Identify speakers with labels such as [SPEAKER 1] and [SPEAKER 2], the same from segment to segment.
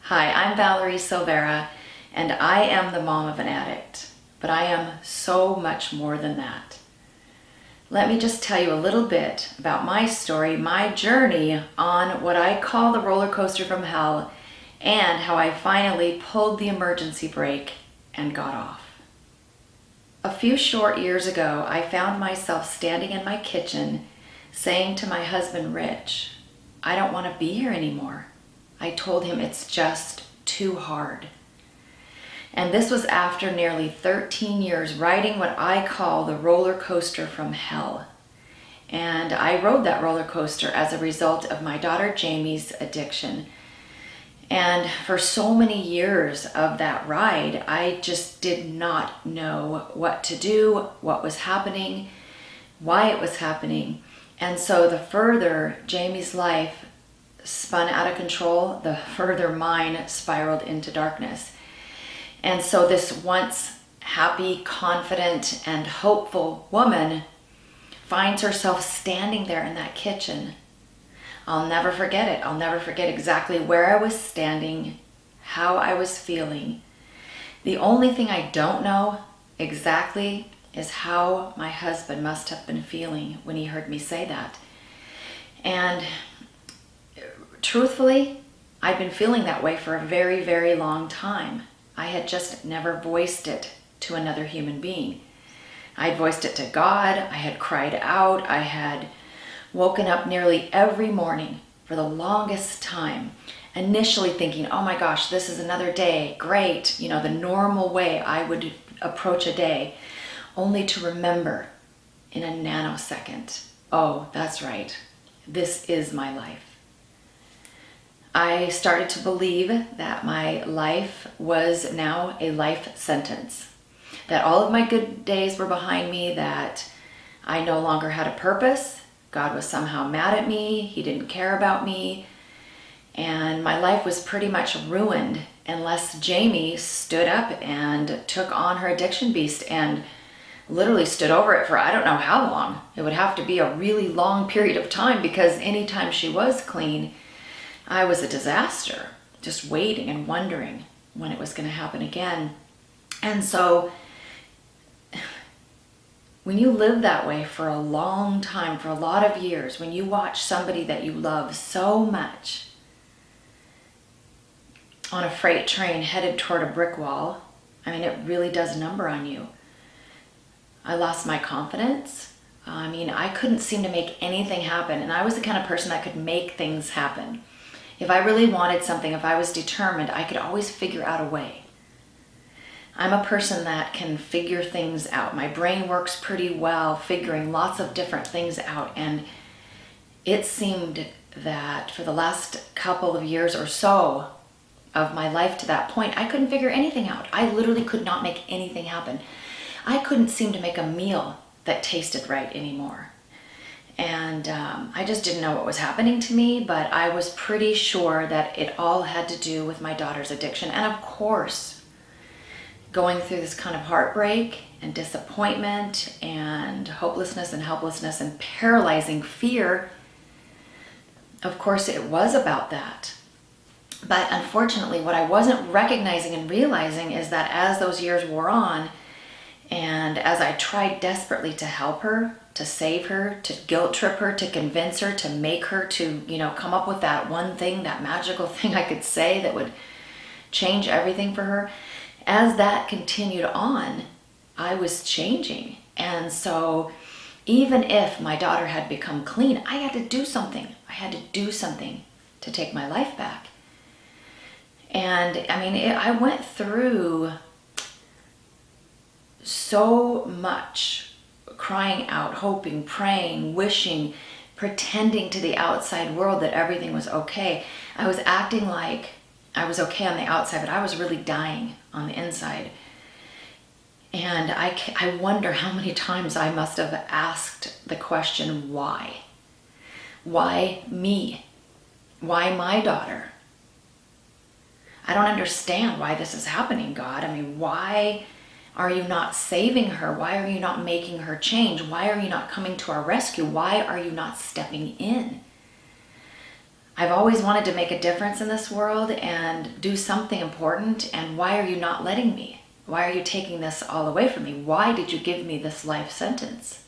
[SPEAKER 1] Hi, I'm Valerie Silvera, and I am the mom of an addict, but I am so much more than that. Let me just tell you a little bit about my story, my journey on what I call the roller coaster from hell, and how I finally pulled the emergency brake and got off. A few short years ago, I found myself standing in my kitchen saying to my husband, Rich, I don't want to be here anymore. I told him it's just too hard. And this was after nearly 13 years riding what I call the roller coaster from hell. And I rode that roller coaster as a result of my daughter Jamie's addiction. And for so many years of that ride, I just did not know what to do, what was happening, why it was happening. And so the further Jamie's life spun out of control, the further mine spiraled into darkness. And so this once happy, confident, and hopeful woman finds herself standing there in that kitchen. I'll never forget it. I'll never forget exactly where I was standing, how I was feeling. The only thing I don't know exactly is how my husband must have been feeling when he heard me say that. And truthfully, I'd been feeling that way for a very, very long time. I had just never voiced it to another human being. I'd voiced it to God. I had cried out. I had woken up nearly every morning for the longest time, initially thinking, oh my gosh, this is another day, great, the normal way I would approach a day, only to remember in a nanosecond, oh, that's right, this is my life. I started to believe that my life was now a life sentence, that all of my good days were behind me, that I no longer had a purpose. God was somehow mad at me. He didn't care about me. And my life was pretty much ruined unless Jamie stood up and took on her addiction beast and literally stood over it for I don't know how long. It would have to be a really long period of time because anytime she was clean, I was a disaster, just waiting and wondering when it was going to happen again. And so when you live that way for a long time, for a lot of years, when you watch somebody that you love so much on a freight train headed toward a brick wall, it really does number on you. I lost my confidence. I couldn't seem to make anything happen. And I was the kind of person that could make things happen. If I really wanted something, if I was determined, I could always figure out a way. I'm a person that can figure things out. My brain works pretty well figuring lots of different things out. And it seemed that for the last couple of years or so of my life to that point, I couldn't figure anything out. I literally could not make anything happen. I couldn't seem to make a meal that tasted right anymore. And I just didn't know what was happening to me, but I was pretty sure that it all had to do with my daughter's addiction. And of course, going through this kind of heartbreak and disappointment and hopelessness and helplessness and paralyzing fear, of course it was about that. But unfortunately, what I wasn't recognizing and realizing is that as those years wore on, and as I tried desperately to help her, to save her, to guilt trip her, to convince her, to make her to, come up with that one thing, that magical thing I could say that would change everything for her, as that continued on, I was changing. And so even if my daughter had become clean, I had to do something. I had to do something to take my life back. And I went through so much crying out, hoping, praying, wishing, pretending to the outside world that everything was okay. I was acting like I was okay on the outside, but I was really dying on the inside. And I wonder how many times I must have asked the question, why? Why me? Why my daughter? I don't understand why this is happening, God. Why are you not saving her? Why are you not making her change? Why are you not coming to our rescue? Why are you not stepping in? I've always wanted to make a difference in this world and do something important, and why are you not letting me? Why are you taking this all away from me? Why did you give me this life sentence?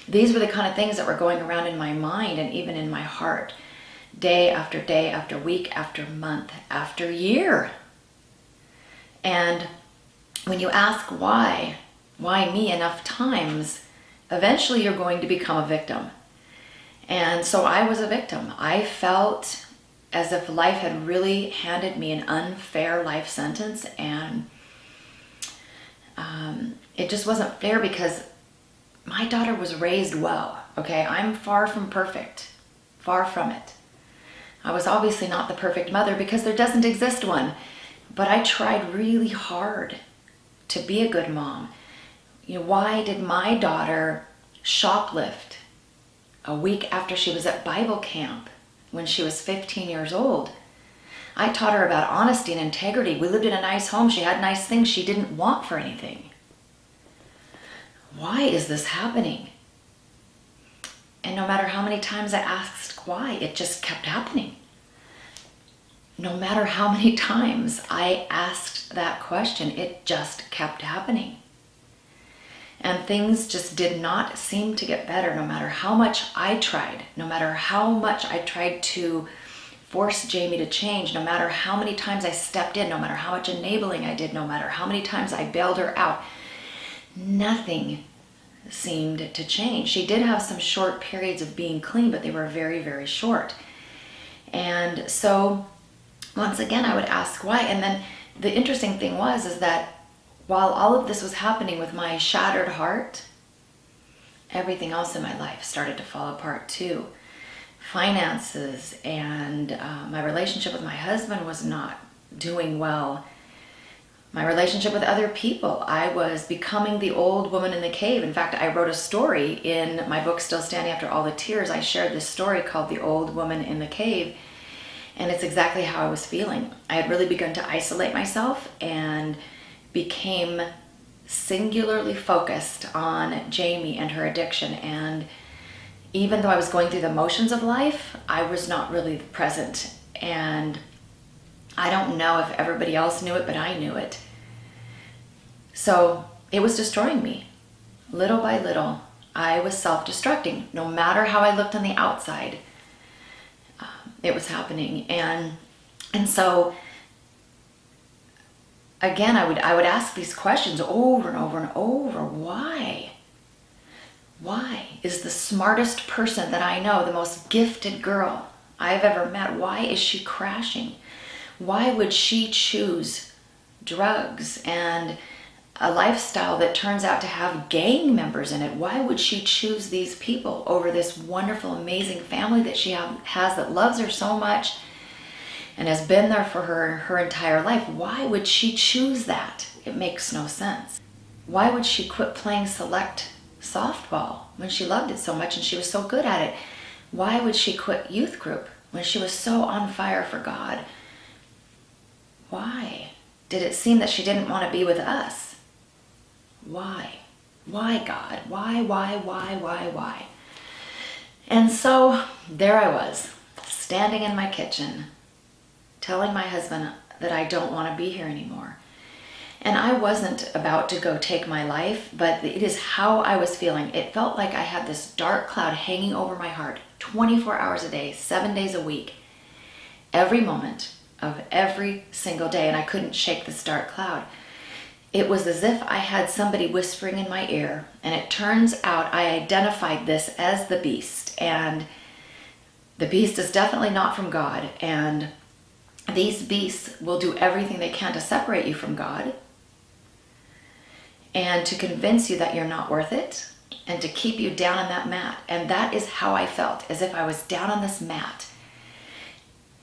[SPEAKER 1] These were the kind of things that were going around in my mind and even in my heart, day after week after month after year. And when you ask why me enough times, eventually you're going to become a victim. And so I was a victim. I felt as if life had really handed me an unfair life sentence, and it just wasn't fair because my daughter was raised well, okay? I'm far from perfect, far from it. I was obviously not the perfect mother because there doesn't exist one, but I tried really hard to be a good mom. You know, why did my daughter shoplift a week after she was at Bible camp when she was 15 years old? I taught her about honesty and integrity. We lived in a nice home. She had nice things she didn't want for anything. Why is this happening? And no matter how many times I asked why, it just kept happening. No matter how many times I asked that question, it just kept happening. And things just did not seem to get better no matter how much I tried, no matter how much I tried to force Jamie to change, no matter how many times I stepped in, no matter how much enabling I did, no matter how many times I bailed her out. Nothing seemed to change. She did have some short periods of being clean, but they were very, very short. And so once again, I would ask why. And then the interesting thing is that while all of this was happening with my shattered heart, everything else in my life started to fall apart too. Finances and my relationship with my husband was not doing well. My relationship with other people, I was becoming the old woman in the cave. In fact, I wrote a story in my book, Still Standing After All the Tears. I shared this story called The Old Woman in the Cave. And it's exactly how I was feeling. I had really begun to isolate myself and became singularly focused on Jamie and her addiction. And even though I was going through the motions of life, I was not really present. And I don't know if everybody else knew it, but I knew it. So it was destroying me. Little by little, I was self-destructing. No matter how I looked on the outside, it was happening. And so again, I would ask these questions over and over and over. Why? Why is the smartest person that I know, the most gifted girl I've ever met, why is she crashing? Why would she choose drugs and a lifestyle that turns out to have gang members in it? Why would she choose these people over this wonderful, amazing family that she has that loves her so much and has been there for her entire life? Why would she choose that? It makes no sense. Why would she quit playing select softball when she loved it so much and she was so good at it? Why would she quit youth group when she was so on fire for God? Why? Did it seem that she didn't want to be with us? Why? Why, God? Why? And so there I was, standing in my kitchen, telling my husband that I don't want to be here anymore. And I wasn't about to go take my life, but it is how I was feeling. It felt like I had this dark cloud hanging over my heart 24 hours a day, 7 days a week, every moment of every single day, and I couldn't shake this dark cloud. It was as if I had somebody whispering in my ear, and it turns out I identified this as the beast, and the beast is definitely not from God, and these beasts will do everything they can to separate you from God and to convince you that you're not worth it and to keep you down on that mat. And that is how I felt, as if I was down on this mat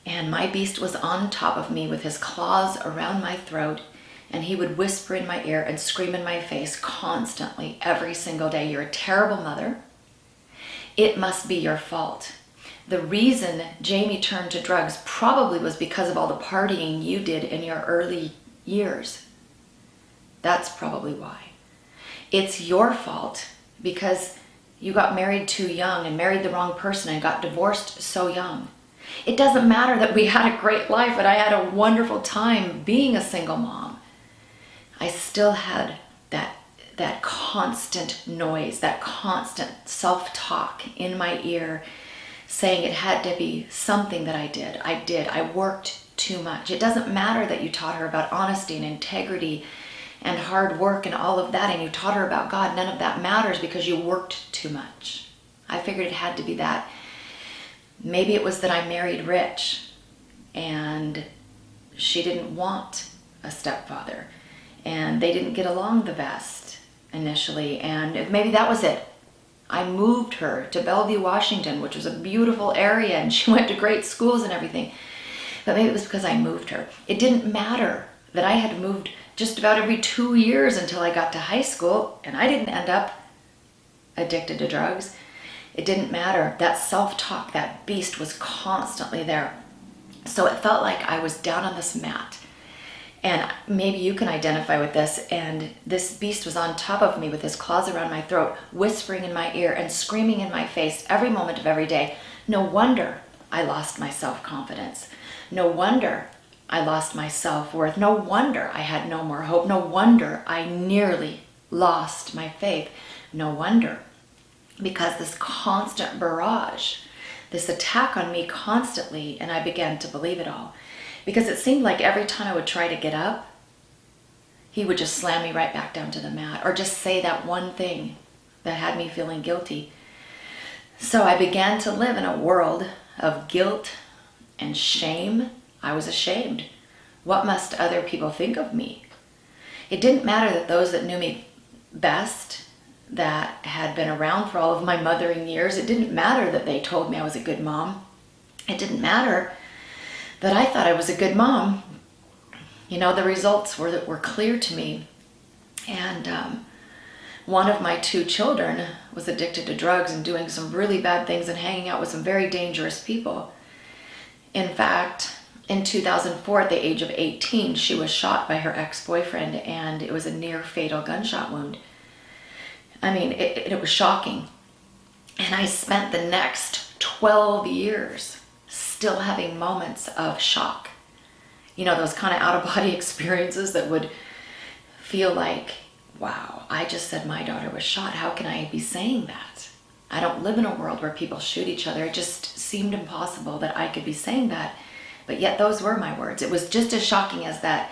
[SPEAKER 1] and my beast was on top of me with his claws around my throat, and he would whisper in my ear and scream in my face constantly every single day, "You're a terrible mother. It must be your fault. The reason Jamie turned to drugs probably was because of all the partying you did in your early years. That's probably why. It's your fault because you got married too young and married the wrong person and got divorced so young. It doesn't matter that we had a great life and I had a wonderful time being a single mom. I still had that constant noise, that constant self-talk in my ear saying it had to be something that I did. I worked too much. It doesn't matter that you taught her about honesty and integrity and hard work and all of that, and you taught her about God. None of that matters because you worked too much. I figured it had to be that. Maybe it was that I married rich and she didn't want a stepfather and they didn't get along the best initially, and maybe that was it. I moved her to Bellevue, Washington, which was a beautiful area, and she went to great schools and everything. But maybe it was because I moved her. It didn't matter that I had moved just about every 2 years until I got to high school, and I didn't end up addicted to drugs. It didn't matter. That self-talk, that beast was constantly there. So it felt like I was down on this mat. And maybe you can identify with this. And this beast was on top of me with his claws around my throat, whispering in my ear and screaming in my face every moment of every day. No wonder I lost my self-confidence. No wonder I lost my self-worth. No wonder I had no more hope. No wonder I nearly lost my faith. No wonder. Because this constant barrage, this attack on me constantly, and I began to believe it all. Because it seemed like every time I would try to get up, he would just slam me right back down to the mat or just say that one thing that had me feeling guilty. So I began to live in a world of guilt and shame. I was ashamed. What must other people think of me? It didn't matter that those that knew me best, that had been around for all of my mothering years, it didn't matter that they told me I was a good mom. It didn't matter that I thought I was a good mom. You know, the results were clear to me. And one of my 2 children was addicted to drugs and doing some really bad things and hanging out with some very dangerous people. In fact, in 2004, at the age of 18, she was shot by her ex-boyfriend, and it was a near fatal gunshot wound. I mean, it was shocking. And I spent the next 12 years still having moments of shock. You know, those kind of out-of-body experiences that would feel like, wow, I just said my daughter was shot. How can I be saying that? I don't live in a world where people shoot each other. It just seemed impossible that I could be saying that. But yet those were my words. It was just as shocking as that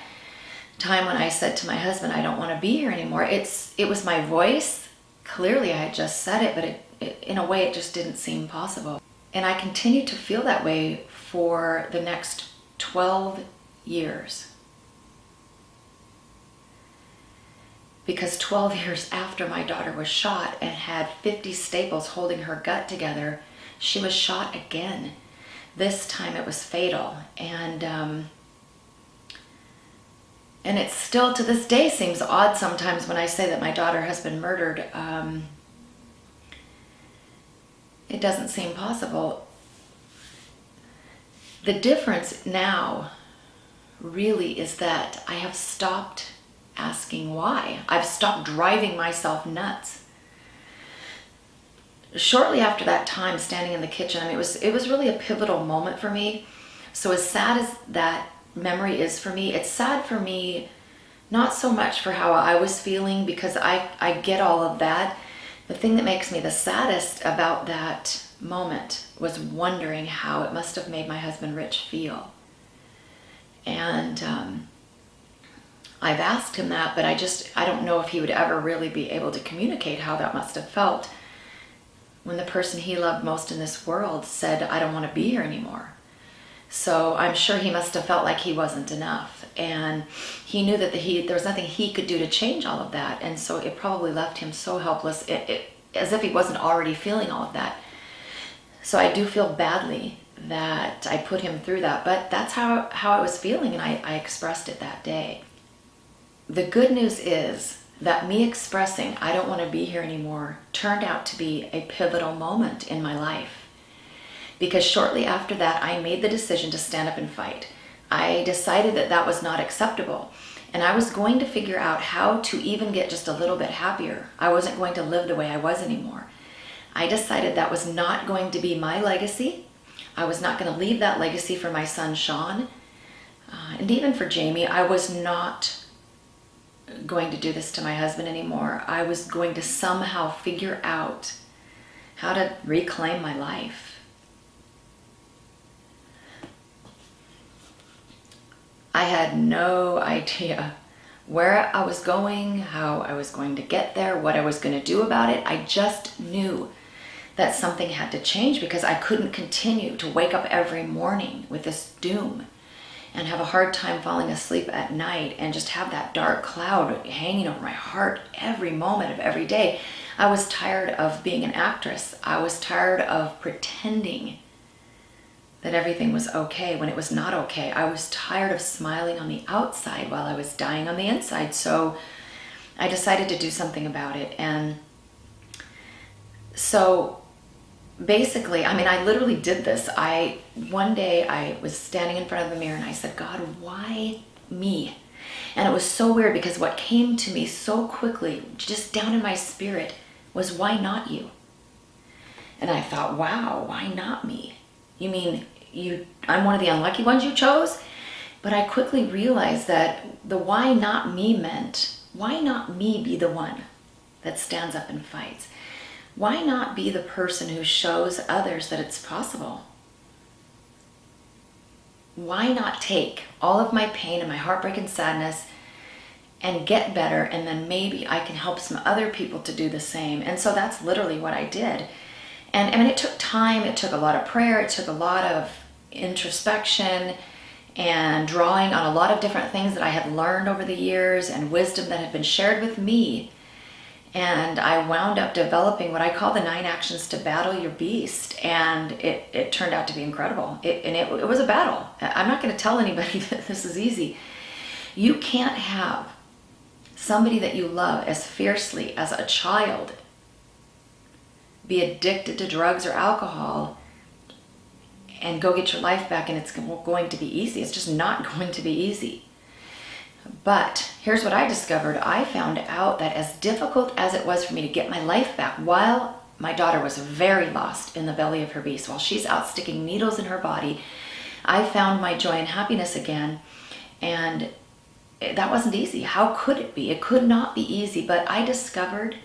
[SPEAKER 1] time when I said to my husband, I don't want to be here anymore. It was my voice. Clearly I had just said it, but in a way it just didn't seem possible. And I continued to feel that way for the next 12 years. Because 12 years after my daughter was shot and had 50 staples holding her gut together, she was shot again. This time it was fatal. And it still to this day seems odd sometimes when I say that my daughter has been murdered. It doesn't seem possible. The difference now really is that I have stopped asking why. I've stopped driving myself nuts. Shortly after that time, standing in the kitchen, I mean, it was really a pivotal moment for me. So as sad as that memory is for me, it's sad for me, not so much for how I was feeling, because I get all of that. The thing that makes me the saddest about that moment was wondering how it must have made my husband Rich feel. And I've asked him that, but I don't know if he would ever really be able to communicate how that must have felt when the person he loved most in this world said, I don't want to be here anymore. So I'm sure he must have felt like he wasn't enough. And he knew that there was nothing he could do to change all of that. And so it probably left him so helpless, as if he wasn't already feeling all of that. So I do feel badly that I put him through that, but that's how I was feeling, and I expressed it that day. The good news is that me expressing I don't want to be here anymore turned out to be a pivotal moment in my life. Because shortly after that, I made the decision to stand up and fight. I decided that that was not acceptable, and I was going to figure out how to even get just a little bit happier. I wasn't going to live the way I was anymore. I decided that was not going to be my legacy. I was not going to leave that legacy for my son, Sean. And even for Jamie, I was not going to do this to my husband anymore. I was going to somehow figure out how to reclaim my life. I had no idea where I was going, how I was going to get there, what I was going to do about it. I just knew that something had to change because I couldn't continue to wake up every morning with this doom and have a hard time falling asleep at night and just have that dark cloud hanging over my heart every moment of every day. I was tired of being an actress. I was tired of pretending that everything was okay when it was not okay. I was tired of smiling on the outside while I was dying on the inside. So I decided to do something about it. And so basically, I literally did this. One day I was standing in front of the mirror and I said, God, why me? And it was so weird because what came to me so quickly, just down in my spirit, was why not you? And I thought, wow, why not me? You mean I'm one of the unlucky ones you chose? But I quickly realized that the why not me meant, why not me be the one that stands up and fights? Why not be the person who shows others that it's possible? Why not take all of my pain and my heartbreak and sadness and get better, and then maybe I can help some other people to do the same? And so that's literally what I did. And it took time, it took a lot of prayer, it took a lot of introspection and drawing on a lot of different things that I had learned over the years and wisdom that had been shared with me. And I wound up developing what I call the 9 actions to battle your beast. And it turned out to be incredible. It was a battle. I'm not going to tell anybody that this is easy. You can't have somebody that you love as fiercely as a child be addicted to drugs or alcohol and go get your life back and it's going to be easy. It's just not going to be easy. But here's what I discovered. I found out that as difficult as it was for me to get my life back while my daughter was very lost in the belly of her beast, while she's out sticking needles in her body, I found my joy and happiness again. And that wasn't easy. How could it be? It could not be easy. But I discovered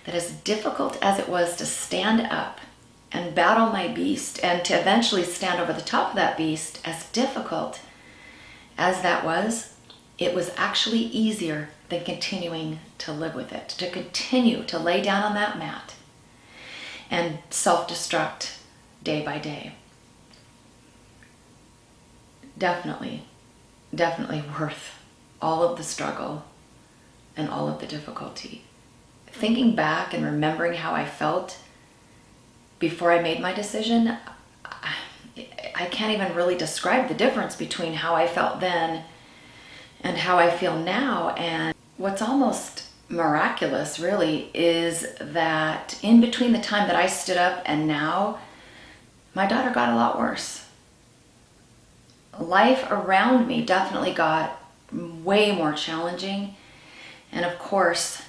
[SPEAKER 1] that as difficult as it was to stand up and battle my beast and to eventually stand over the top of that beast, as difficult as that was, it was actually easier than continuing to live with it, to continue to lay down on that mat and self-destruct day by day. Definitely worth all of the struggle and all of the difficulty. Thinking back and remembering how I felt before I made my decision, I can't even really describe the difference between how I felt then and how I feel now. And what's almost miraculous really is that in between the time that I stood up and now, my daughter got a lot worse. Life around me definitely got way more challenging. And of course,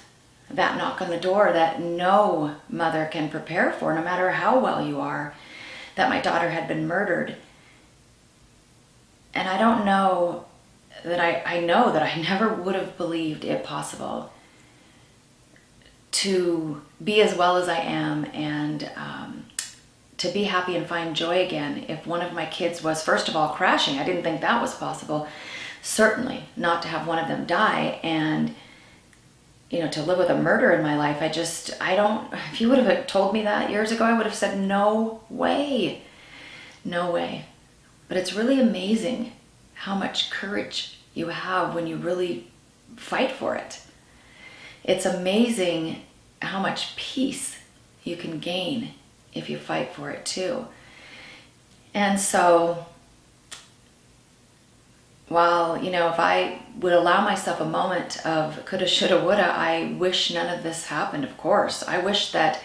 [SPEAKER 1] that knock on the door that no mother can prepare for, no matter how well you are, that my daughter had been murdered. And I don't know that I know that I never would have believed it possible to be as well as I am and to be happy and find joy again if one of my kids was, first of all, crashing. I didn't think that was possible. Certainly not to have one of them die, and to live with a murder in my life. If you would have told me that years ago, I would have said, no way. No way. But it's really amazing how much courage you have when you really fight for it. It's amazing how much peace you can gain if you fight for it too. And so, while, if I would allow myself a moment of coulda, shoulda, woulda, I wish none of this happened, of course. I wish that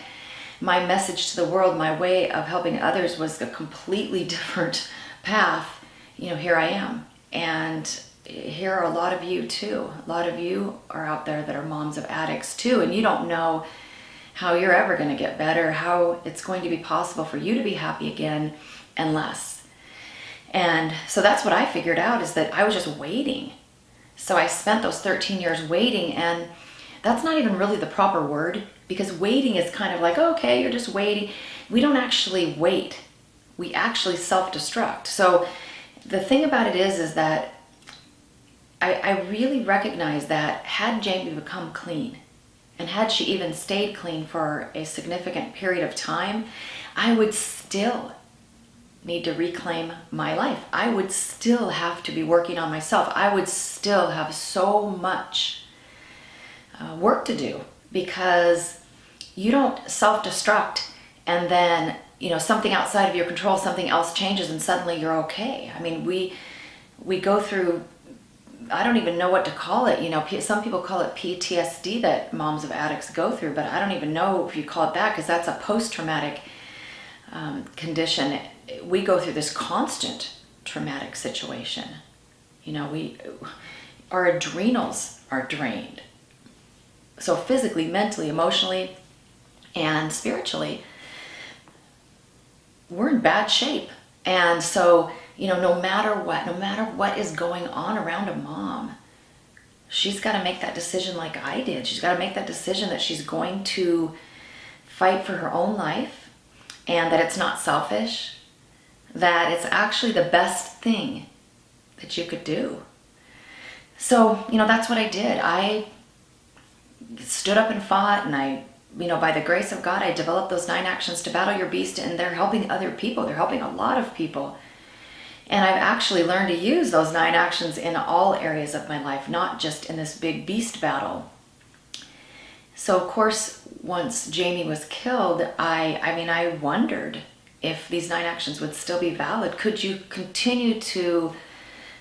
[SPEAKER 1] my message to the world, my way of helping others was a completely different path. Here I am. And here are a lot of you too. A lot of you are out there that are moms of addicts too, and you don't know how you're ever going to get better, how it's going to be possible for you to be happy again and less. And so that's what I figured out, is that I was just waiting. So I spent those 13 years waiting, and that's not even really the proper word, because waiting is kind of like, oh, okay, you're just waiting. We don't actually wait. We actually self-destruct. So the thing about it is that I really recognize that had Jamie become clean, and had she even stayed clean for a significant period of time, I would still need to reclaim my life. I would still have to be working on myself. I would still have so much work to do, because you don't self-destruct and then, something outside of your control, something else changes and suddenly you're okay. I mean, we go through, I don't even know what to call it. Some people call it PTSD that moms of addicts go through, but I don't even know if you call it that, because that's a post-traumatic condition. We go through this constant traumatic situation. Our adrenals are drained. So physically, mentally, emotionally, and spiritually, we're in bad shape. And so, no matter what is going on around a mom, she's got to make that decision like I did. She's got to make that decision that she's going to fight for her own life, and that it's not selfish, that it's actually the best thing that you could do. So, that's what I did. I stood up and fought, and I, by the grace of God, I developed those 9 actions to battle your beast, and they're helping other people. They're helping a lot of people. And I've actually learned to use those 9 actions in all areas of my life, not just in this big beast battle. So of course, once Jamie was killed, I wondered if these 9 actions would still be valid. Could you continue to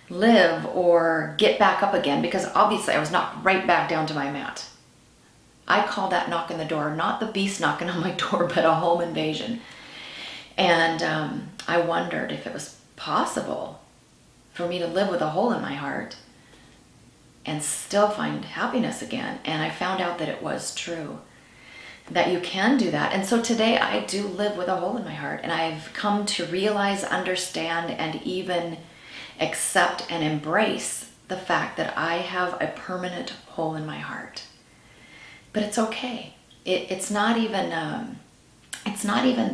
[SPEAKER 1] live or get back up again? Because obviously I was knocked right back down to my mat. I call that knock on the door, not the beast knocking on my door, but a home invasion. And I wondered if it was possible for me to live with a hole in my heart and still find happiness again. And I found out that it was true, that you can do that. And so today I do live with a hole in my heart, and I've come to realize, understand, and even accept and embrace the fact that I have a permanent hole in my heart. But it's okay. It's not even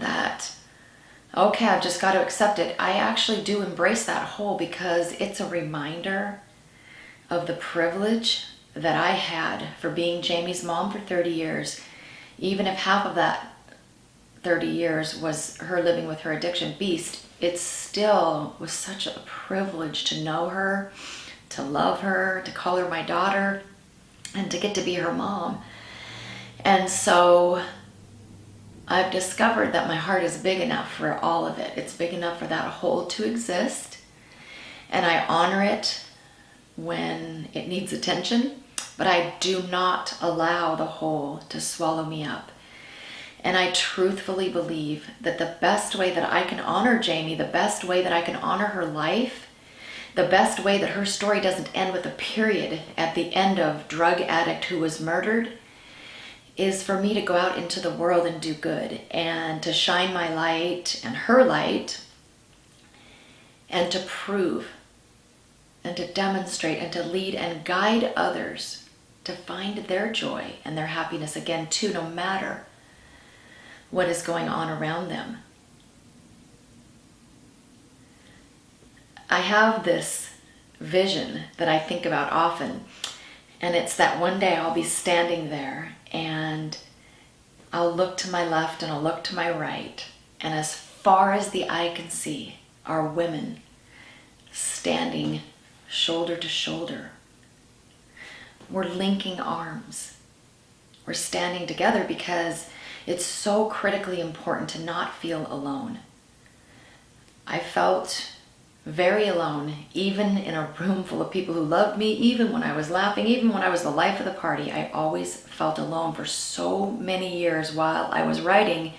[SPEAKER 1] that, okay, I've just got to accept it. I actually do embrace that hole, because it's a reminder of the privilege that I had for being Jamie's mom for 30 years. Even if half of that 30 years was her living with her addiction beast, it still was such a privilege to know her, to love her, to call her my daughter, and to get to be her mom. And so I've discovered that my heart is big enough for all of it. It's big enough for that hole to exist, and I honor it when it needs attention, but I do not allow the hole to swallow me up. And I truthfully believe that the best way that I can honor Jamie, the best way that I can honor her life, the best way that her story doesn't end with a period at the end of drug addict who was murdered, is for me to go out into the world and do good, and to shine my light and her light, and to prove and to demonstrate and to lead and guide others to find their joy and their happiness again too, no matter what is going on around them. I have this vision that I think about often, and it's that one day I'll be standing there and I'll look to my left and I'll look to my right, and as far as the eye can see are women standing shoulder to shoulder. We're linking arms. We're standing together because it's so critically important to not feel alone. I felt very alone, even in a room full of people who loved me, even when I was laughing, even when I was the life of the party. I always felt alone for so many years while I was riding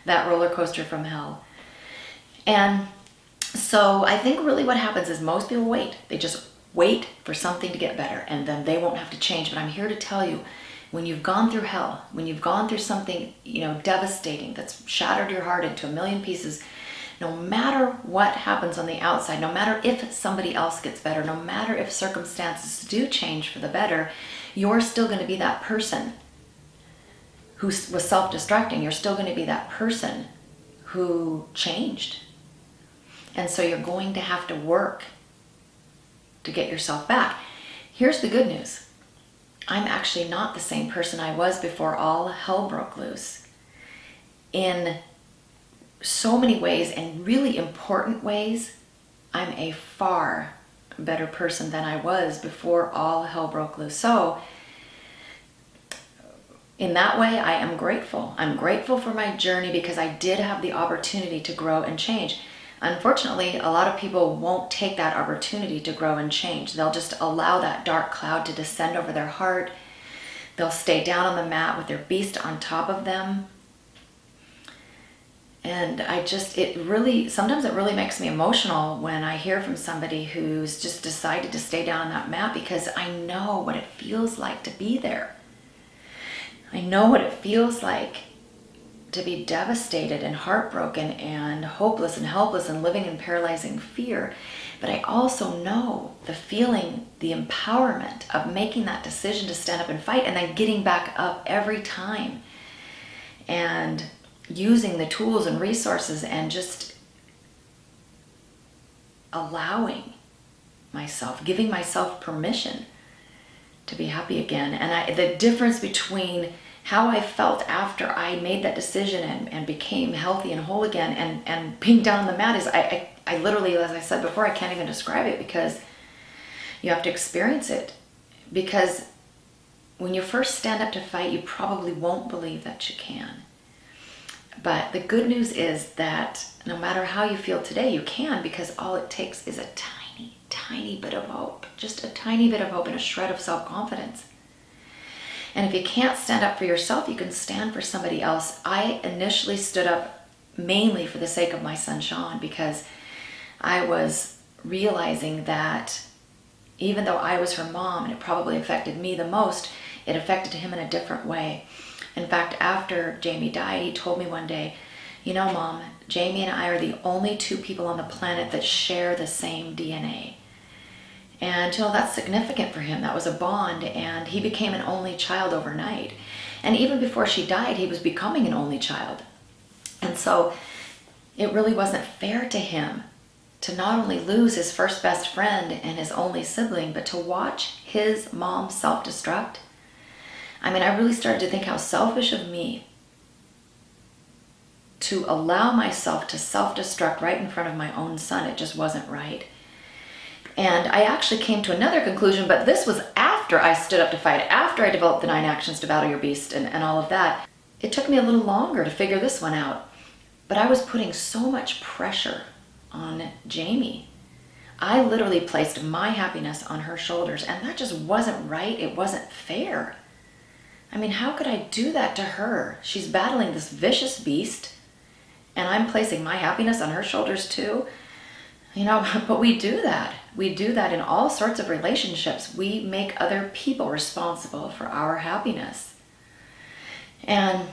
[SPEAKER 1] that roller coaster from hell. And so I think really what happens is most people wait. They just wait for something to get better, and then they won't have to change. But I'm here to tell you, when you've gone through hell, when you've gone through something, devastating that's shattered your heart into a million pieces, no matter what happens on the outside, no matter if somebody else gets better, no matter if circumstances do change for the better, you're still going to be that person who was self-destructing. You're still going to be that person who changed. And so you're going to have to work to get yourself back. Here's the good news. I'm actually not the same person I was before all hell broke loose. In so many ways, and really important ways, I'm a far better person than I was before all hell broke loose. So in that way, I am grateful. I'm grateful for my journey because I did have the opportunity to grow and change. Unfortunately, a lot of people won't take that opportunity to grow and change. They'll just allow that dark cloud to descend over their heart. They'll stay down on the mat with their beast on top of them. And sometimes it really makes me emotional when I hear from somebody who's just decided to stay down on that mat, because I know what it feels like to be there. I know what it feels like to be devastated and heartbroken and hopeless and helpless and living in paralyzing fear. But I also know the feeling, the empowerment of making that decision to stand up and fight, and then getting back up every time and using the tools and resources and just allowing myself, giving myself permission to be happy again. And the difference between how I felt after I made that decision and became healthy and whole again and being down on the mat is I literally, as I said before, I can't even describe it, because you have to experience it. Because when you first stand up to fight, you probably won't believe that you can. But the good news is that no matter how you feel today, you can, because all it takes is a tiny, tiny bit of hope. Just a tiny bit of hope and a shred of self-confidence. And if you can't stand up for yourself, you can stand for somebody else. I initially stood up mainly for the sake of my son, Sean, because I was realizing that even though I was her mom and it probably affected me the most, it affected him in a different way. In fact, after Jamie died, he told me one day, "You know, Mom, Jamie and I are the only two people on the planet that share the same DNA." And, that's significant for him. That was a bond, and he became an only child overnight. And even before she died, he was becoming an only child. And so it really wasn't fair to him to not only lose his first best friend and his only sibling, but to watch his mom self-destruct. I really started to think how selfish of me to allow myself to self-destruct right in front of my own son. It just wasn't right. And I actually came to another conclusion, but this was after I stood up to fight, after I developed the 9 actions to battle your beast and all of that. It took me a little longer to figure this one out, but I was putting so much pressure on Jamie. I literally placed my happiness on her shoulders, and that just wasn't right. It wasn't fair. How could I do that to her? She's battling this vicious beast, and I'm placing my happiness on her shoulders too. But we do that. We do that in all sorts of relationships. We make other people responsible for our happiness. And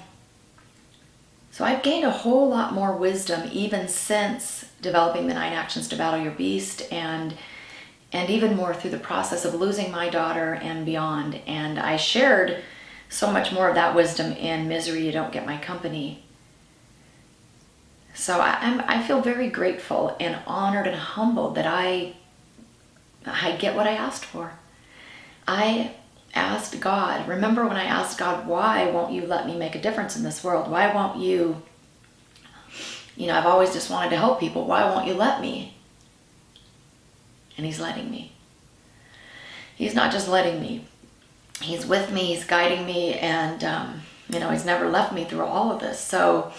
[SPEAKER 1] so I've gained a whole lot more wisdom even since developing the 9 actions to battle your beast, and even more through the process of losing my daughter and beyond. And I shared so much more of that wisdom in Misery You Don't Get My Company. So I feel very grateful and honored and humbled that I get what I asked for. I asked God, remember when I asked God, why won't you let me make a difference in this world? Why won't you, I've always just wanted to help people. Why won't you let me? And he's letting me. He's not just letting me. He's with me, he's guiding me, and, he's never left me through all of this. So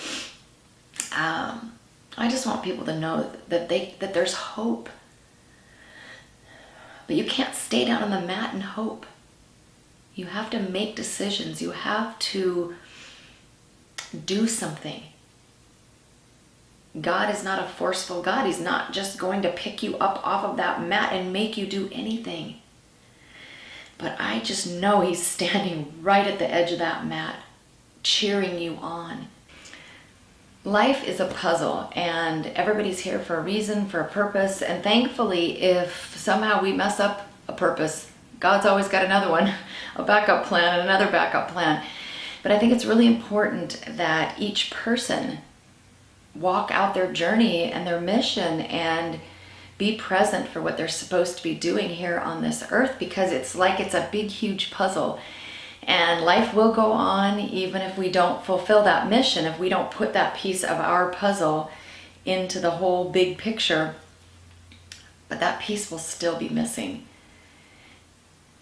[SPEAKER 1] I just want people to know that there's hope. But you can't stay down on the mat and hope. You have to make decisions. You have to do something. God is not a forceful God. He's not just going to pick you up off of that mat and make you do anything. But I just know he's standing right at the edge of that mat, cheering you on. Life is a puzzle, and everybody's here for a reason, for a purpose. And thankfully, if somehow we mess up a purpose, God's always got another one, a backup plan and another backup plan. But I think it's really important that each person walk out their journey and their mission and be present for what they're supposed to be doing here on this earth, because it's like it's a big, huge puzzle. And life will go on even if we don't fulfill that mission, if we don't put that piece of our puzzle into the whole big picture. But that piece will still be missing.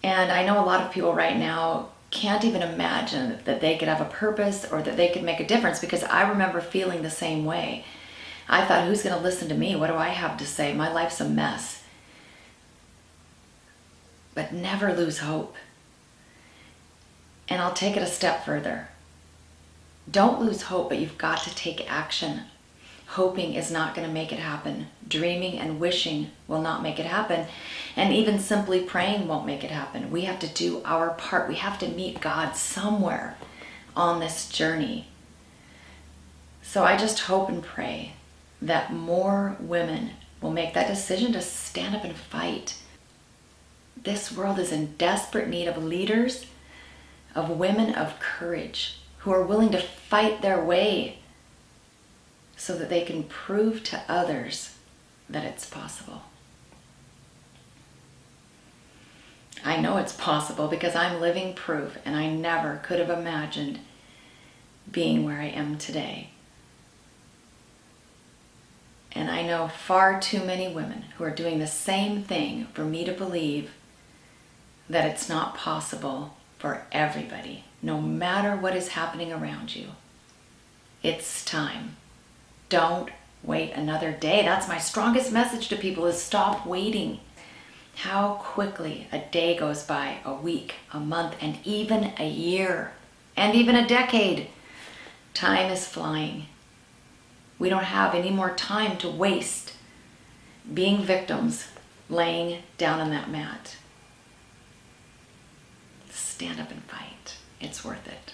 [SPEAKER 1] And I know a lot of people right now can't even imagine that they could have a purpose or that they could make a difference, because I remember feeling the same way. I thought, who's going to listen to me? What do I have to say? My life's a mess. But never lose hope. And I'll take it a step further. Don't lose hope, but you've got to take action. Hoping is not going to make it happen. Dreaming and wishing will not make it happen. And even simply praying won't make it happen. We have to do our part. We have to meet God somewhere on this journey. So I just hope and pray that more women will make that decision to stand up and fight. This world is in desperate need of leaders, of women of courage, who are willing to fight their way so that they can prove to others that it's possible. I know it's possible because I'm living proof, and I never could have imagined being where I am today. And I know far too many women who are doing the same thing for me to believe that it's not possible for everybody, no matter what is happening around you. It's time. Don't wait another day. That's my strongest message to people, is stop waiting. How quickly a day goes by, a week, a month, and even a year, and even a decade. Time is flying. We don't have any more time to waste being victims, laying down on that mat. Stand up and fight. It's worth it.